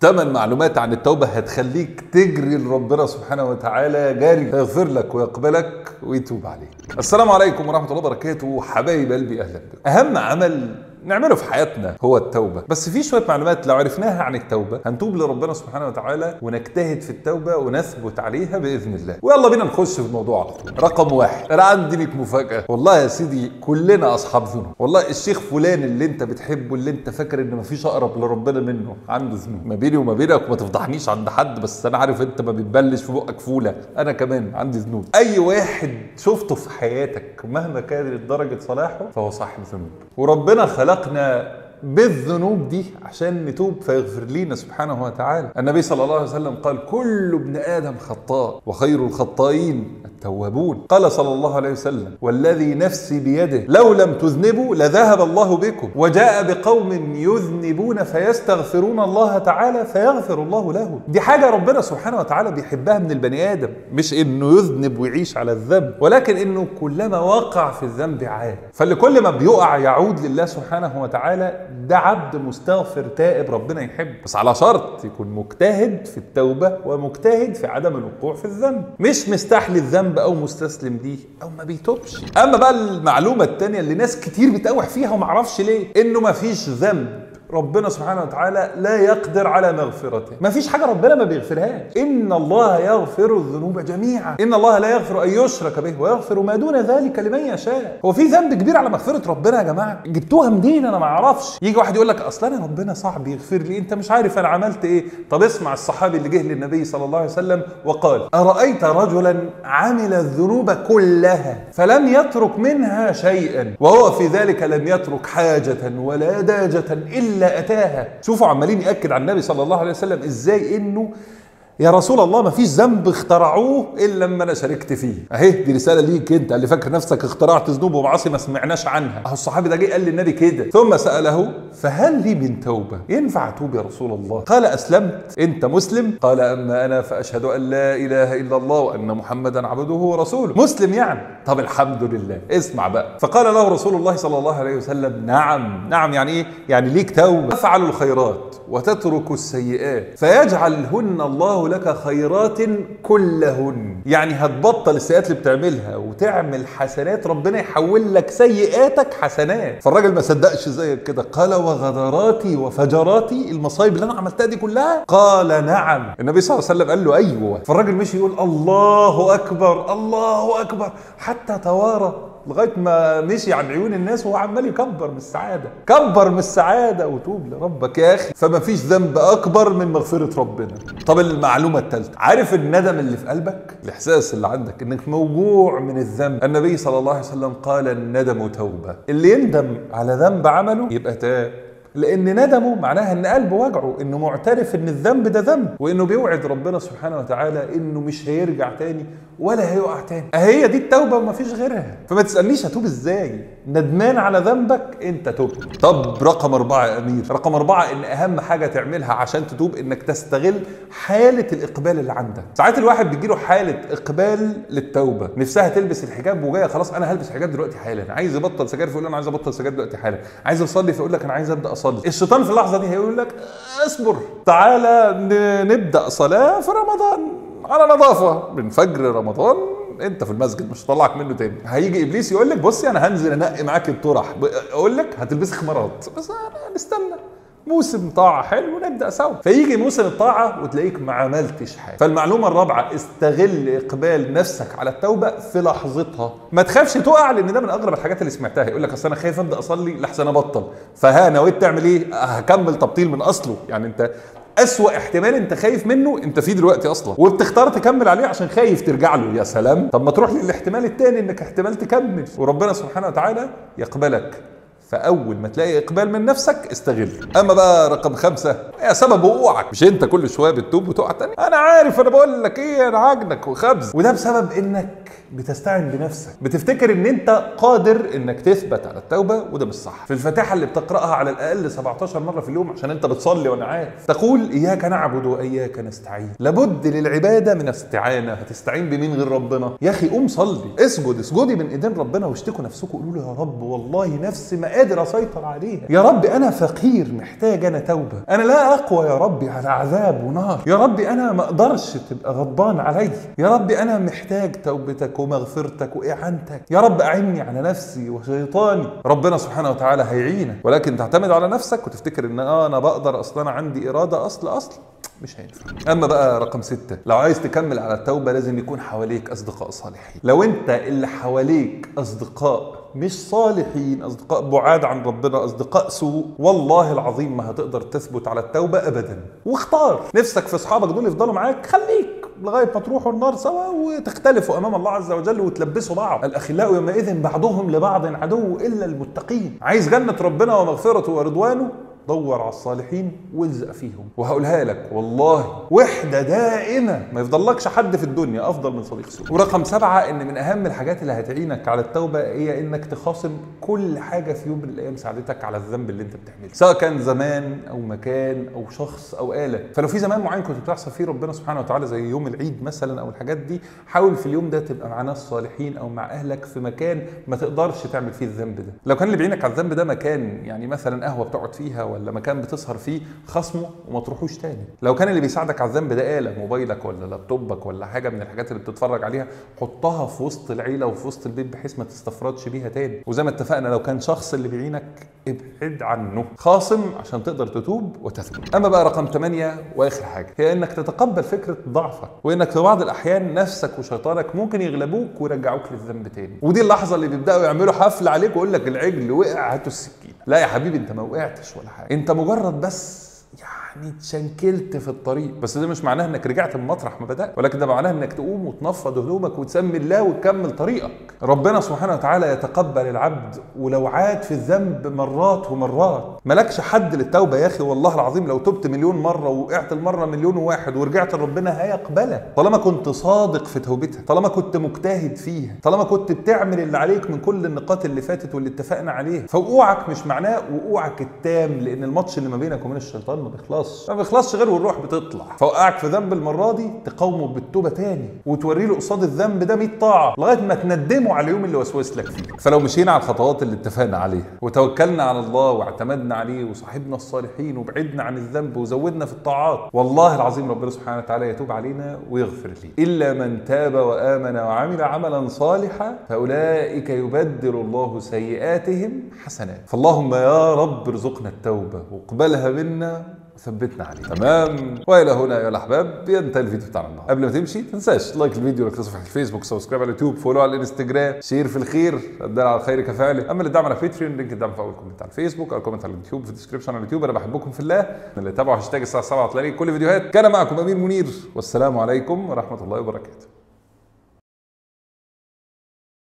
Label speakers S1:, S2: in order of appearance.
S1: 8 معلومات عن التوبة هتخليك تجري لربنا سبحانه وتعالى جاري، يغفر لك ويقبلك ويتوب عليك. السلام عليكم ورحمة الله وبركاته حبايب قلبي، أهلا بكم. أهم عمل نعمله في حياتنا هو التوبة، بس في شوية معلومات لو عرفناها عن التوبة هنتوب لربنا سبحانه وتعالى ونجتهد في التوبة ونثبت عليها بإذن الله. ويلا بينا نخش في الموضوع على طول. رقم 1، أنا عندي ليك مفاجأة. والله يا سيدي كلنا أصحاب ذنوب، والله الشيخ فلان اللي أنت بتحبه اللي أنت فاكر إن مفيش أقرب لربنا منه عنده ذنوب. ما بيني وما بينك وما تفضحنيش عند حد، بس أنا عارف أنت ما بتبلش في بقك فولة، أنا كمان عندي ذنوب. أي واحد شفته في حياتك مهما كانت درجة صلاحه فهو صاحب ذنوب، وربنا خلقنا بالذنوب دي عشان نتوب فيغفر لنا سبحانه وتعالى. النبي صلى الله عليه وسلم قال: كل ابن آدم خطاء وخير الخطائين التوابون. قال صلى الله عليه وسلم: والذي نفسي بيده لو لم تذنبوا لذهب الله بكم وجاء بقوم يذنبون فيستغفرون الله تعالى فيغفر الله لهم. دي حاجة ربنا سبحانه وتعالى بيحبها من البني آدم، مش انه يذنب ويعيش على الذنب، ولكن انه كلما وقع في الذنب عاد. فاللي كل ما بيقع يعود لله سبحانه وتعالى، ده عبد مستغفر تائب ربنا يحب، بس على شرط يكون مجتهد في التوبة ومجتهد في عدم الوقوع في الذنب، مش مستحلي الذنب او مستسلم ليه او ما بيتوبش. اما بقى المعلومة التانية اللي ناس كتير بتقوح فيها ومعرفش ليه، انه ما فيش ذنب ربنا سبحانه وتعالى لا يقدر على مغفرته. ما فيش حاجة ربنا ما بيغفرهاش. إن الله يغفر الذنوب جميعا، إن الله لا يغفر أن يشرك به ويغفر ما دون ذلك لمن يشاء. هو في ذنب كبير على مغفرة ربنا يا جماعة؟ جبتوها منين؟ أنا ما أعرفش. يجي واحد يقول لك أصلا أنا ربنا صعب يغفر لي، أنت مش عارف أنا عملت إيه. طب اسمع الصحابي اللي جه للنبي صلى الله عليه وسلم وقال: أرأيت رجلا عمل الذنوب كلها فلم يترك منها شيئا وهو في ذلك لم يترك حاجة ولا داجة إلا أتاها. شوفوا عمالين يأكد على النبي صلى الله عليه وسلم إزاي إنه يا رسول الله ما فيش ذنب اخترعوه الا لما انا شاركت فيه. اهي دي رساله ليك انت اللي فاكر نفسك اخترعت ذنوب ومعاصي ما سمعناش عنها. اهو الصحابي ده جه قال للنبي كده، ثم ساله: فهل لي من توبه؟ ينفع اتوب يا رسول الله؟ قال: اسلمت؟ انت مسلم؟ قال: اما انا فاشهد ان لا اله الا الله وان محمدا عبده ورسوله. مسلم يعني؟ طب الحمد لله. اسمع بقى، فقال له رسول الله صلى الله عليه وسلم: نعم. نعم يعني ايه؟ يعني ليك توبه، تفعل الخيرات وتترك السيئات فيجعلهن الله لك خيرات كلهن. يعني هتبطل السيئات اللي بتعملها وتعمل حسنات، ربنا يحول لك سيئاتك حسنات. فالراجل ما صدقش زيك كده، قال: وغدراتي وفجراتي، المصايب اللي انا عملتها دي كلها؟ قال: نعم. النبي صلى الله عليه وسلم قال له: ايوه. فالراجل مشي يقول: الله اكبر الله اكبر، حتى توارى لغايه ما مشي عن عيون الناس وهو عمال يكبر من السعاده. كبر من السعاده وتوب لربك يا اخي. فما فيش ذنب اكبر من مغفره ربنا. طب المعلومه الثالثه، عارف الندم اللي في قلبك، الاحساس اللي عندك انك موجوع من الذنب؟ النبي صلى الله عليه وسلم قال: الندم توبه. اللي يندم على ذنب عمله يبقى تاب، لأن ندمه معناها إن قلبه وجعه، إنه معترف إن الذنب ده ذنب، وإنه بيوعد ربنا سبحانه وتعالى إنه مش هيرجع تاني ولا هيقع تاني. هي دي التوبة وما فيش غيرها. فما تسألنيش هتوب إزاي؟ ندمان على ذنبك أنت توب. طب رقم 4 يا أمير، رقم 4 إن أهم حاجة تعملها عشان تتوب إنك تستغل حالة الإقبال اللي عندك. ساعات الواحد بيجيله حالة إقبال للتوبة، نفسها تلبس الحجاب وجاية خلاص أنا هلبس حجاب دلوقتي حالا، عايز يبطل سجاير فيقول أنا عايز أبطل سجاير دلوقتي حالا، عايز أصلي فيقول لك أنا عايز أبدأ أصلي. الشيطان في اللحظة دي هيقول لك: اصبر، تعالى نبدأ صلاة في رمضان على نظافة من فجر رمضان، انت في المسجد مش هطلعك منه تاني. هيجي ابليس يقول لك: بصي انا هنزل انقي معاك الطرح، اقول لك هتلبسي خمارات، بس انا نستنى موسم طاعة حلو ونبدأ سوا. فيجي موسم الطاعة وتلاقيك ما عملتش حاجة. فالمعلومة الرابعة، استغل إقبال نفسك على التوبة في لحظتها. ما تخافش تقع، لأن ده من أغرب الحاجات اللي سمعتها. يقول لك أصل أنا خايف أبدأ أصلي لحسن أبطل، فها نويت تعمل إيه؟ هكمل تبطيل من أصله. يعني أنت أسوأ احتمال انت خايف منه انت فيه دلوقتي اصلا، وبتختار تكمل عليه عشان خايف ترجع له. يا سلام، طب ما تروح للاحتمال التاني انك احتمال تكمل وربنا سبحانه وتعالى يقبلك. فاول ما تلاقي اقبال من نفسك استغل. اما بقى رقم 5، يا سبب وقوعك، مش انت كل شويه بتتوب وتقع تاني؟ انا عارف، انا بقول لك ايه، انا عاجنك وخبز، وده بسبب انك بتستعن بنفسك، بتفتكر ان انت قادر انك تثبت على التوبه، وده مش صح. في الفاتحه اللي بتقراها على الاقل 17 مره في اليوم عشان انت بتصلي وانا عارف، تقول اياك نعبد واياك نستعين. لابد للعباده من استعانه. هتستعين بمين غير ربنا؟ يا اخي قوم صلي، اسجدي من ايدين ربنا واشتكوا نفسكم، قولوا له يا رب والله نفسي ما قادر اسيطر عليها، يا رب انا فقير محتاج انا توبه، انا لا اقوى يا ربي على عذاب ونار، يا ربي انا ما اقدرش تبقى غضبان علي، يا ربي انا محتاج توبتك ومغفرتك واعانتك، يا رب اعني على نفسي وشيطاني. ربنا سبحانه وتعالى هيعينك، ولكن تعتمد على نفسك وتفتكر ان انا بقدر، اصلا انا عندي اراده، اصل مش هينفع. اما بقى رقم 6، لو عايز تكمل على التوبه لازم يكون حواليك اصدقاء صالحين. لو انت اللي حواليك اصدقاء مش صالحين، اصدقاء بعاد عن ربنا، اصدقاء سوء، والله العظيم ما هتقدر تثبت على التوبه ابدا. واختار نفسك في اصحابك دول يفضلوا معاك، خليك لغايه ما تروحوا النار سوا وتختلفوا امام الله عز وجل وتلبسوا بعض. الاخلاء يومئذ بعضهم لبعض عدو الا المتقين. عايز جنه ربنا ومغفرته ورضوانه؟ دور على الصالحين والزق فيهم. وهقولها لك والله، وحده دائمه، ما يفضلكش حد في الدنيا افضل من صديق سوء. ورقم 7، ان من اهم الحاجات اللي هتعينك على التوبه هي انك تخاصم كل حاجه في يوم من الايام ساعدتك على الذنب اللي انت بتعمله، سواء كان زمان او مكان او شخص او آلة. فلو في زمان معين كنت بتحصل فيه ربنا سبحانه وتعالى زي يوم العيد مثلا او الحاجات دي، حاول في اليوم ده تبقى مع ناس صالحين او مع اهلك في مكان ما تقدرش تعمل فيه الذنب ده. لو كان اللي بيعينك على الذنب ده مكان يعني مثلا قهوه بتقعد فيها ولا مكان بتسهر فيه، خصمه وما تروحوش تاني. لو كان اللي بيساعدك على الذنب ده آلة، موبايلك ولا لابتوبك ولا حاجه من الحاجات اللي بتتفرج عليها، حطها في وسط العيله وفي وسط البيت بحيث ما تستفردش بيها تاني. وزي ما اتفقنا، لو كان شخص اللي بيعينك ابعد عنه، خاصم عشان تقدر تتوب وتثبت. اما بقى رقم 8 واخر حاجه، هي انك تتقبل فكره ضعفك، وانك في بعض الاحيان نفسك وشيطانك ممكن يغلبوك ويرجعوك للذنب تاني. ودي اللحظه اللي بيبداوا يعملوا حفله عليك ويقول لك العجل وقع هاتوا السكينه. لا يا حبيبي، انت ما وقعتش ولا حاجه، انت مجرد بس يعني اتشنكلت في الطريق. بس ده مش معناه انك رجعت من مطرح ما بدأت، ولكن ده معناه انك تقوم وتنفض هدومك وتسمي الله وتكمل طريقك. ربنا سبحانه وتعالى يتقبل العبد ولو عاد في الذنب مرات ومرات. ملكش حد للتوبه يا اخي، والله العظيم لو تبت مليون مره ووقعت المره مليون وواحد ورجعت لربنا هيقبلك، طالما كنت صادق في توبتك، طالما كنت مجتهد فيها، طالما كنت بتعمل اللي عليك من كل النقاط اللي فاتت واللي اتفقنا عليها. فوقوعك مش معناه وقوعك التام، لان الماتش اللي ما بينك وبين الشيطان ما بيخلصش غير والروح بتطلع. فوقعك في ذنب المره دي تقاومه بالتوبه تاني وتوري له قصاد الذنب ده 100 طاعه لغايه ما تندمه على اليوم اللي وسوس لك فيه. فلو مشينا على الخطوات اللي اتفقنا عليها وتوكلنا على الله واعتمدنا عليه وصاحبنا الصالحين وبعدنا عن الذنب وزودنا في الطاعات، والله العظيم ربنا سبحانه وتعالى يتوب علينا ويغفر لي. الا من تاب وامن وعمل عملا صالحا فاولئك يبدل الله سيئاتهم حسنات. فاللهم يا رب ارزقنا التوبه واقبلها منا ثبتنا عليه. تمام. والى هنا يا الاحباب ينتهي الفيديو بتاعنا النهارده. قبل ما تمشي ما تنساش لايك الفيديو، لايك صفحه الفيسبوك، سبسكرايب على اليوتيوب، فولو على الانستجرام، شير في الخير، الدال على الخير كفاعله. اما اللي دعم على باتريون لينك الدعم في اول كومنت على الفيسبوك او كومنت على اليوتيوب في الديسكربشن على اليوتيوب. انا بحبكم في الله. اللي تابعوا هاشتاج الساعه 7 هتلاقي كل فيديوهات. كان معكم امير منير، والسلام عليكم ورحمه الله وبركاته.